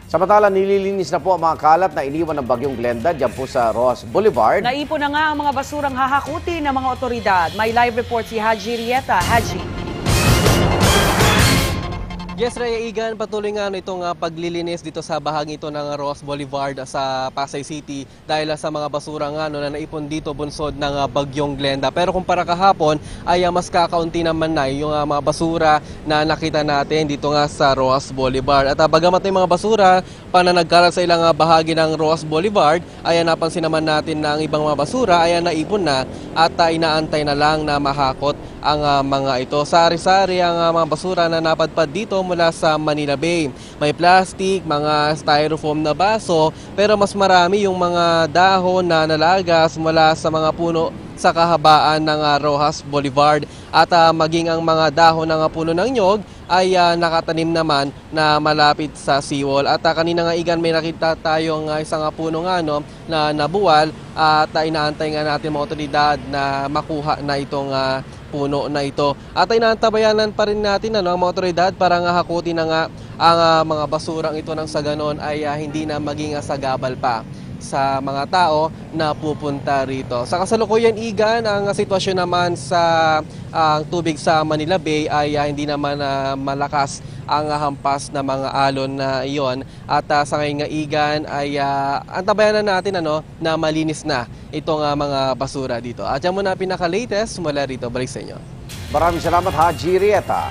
Samantala, nililinis na po ang mga kalat na iniwan ng Bagyong Glenda dyan po sa Rojas Boulevard. Naipon na nga ang mga basurang hahakuti ng mga otoridad. May live report si Haji Rieta. Haji. Yes, Rhea Igan, patuloy nga itong paglilinis dito sa bahagi ito ng Rojas Boulevard sa Pasay City dahil sa mga basura nga na naipon dito bunsod ng Bagyong Glenda. Pero kumpara kahapon ay mas kakaunti naman na yung mga basura na nakita natin dito nga sa Rojas Boulevard. At bagamat yung mga basura pa na nagkalat sa ilang bahagi ng Rojas Boulevard, ay napansin naman natin na ang ibang mga basura ay naipon na at inaantay na lang na mahakot ang mga ito. Sari-sari ang mga basura na napadpad dito mula sa Manila Bay. May plastic, mga styrofoam na baso, pero mas marami yung mga dahon na nalagas mula sa mga puno sa kahabaan ng Rojas Boulevard. At maging ang mga dahon ng puno ng nyog ay nakatanim naman na malapit sa seawall. At kanina nga Igan, may nakita tayong isang puno nga na nabuwal at inaantay nga natin mga otoridad na makuha na itong puno na ito. At inaantabayanan pa rin natin ang mga otoridad para nga hakutin na nga ang mga basurang ito nang sa ganon ay hindi na maging sagabal pa sa mga tao na pupunta rito. Sa kasalukuyan Igan, ang sitwasyon naman sa tubig sa Manila Bay ay hindi naman malakas ang hampas na mga alon na iyon. At sa ngayon nga Igan ay antabayanan natin na malinis na itong mga basura dito. At yan muna pinaka-latest mula rito. Balik sa inyo. Maraming salamat, Haji Rieta.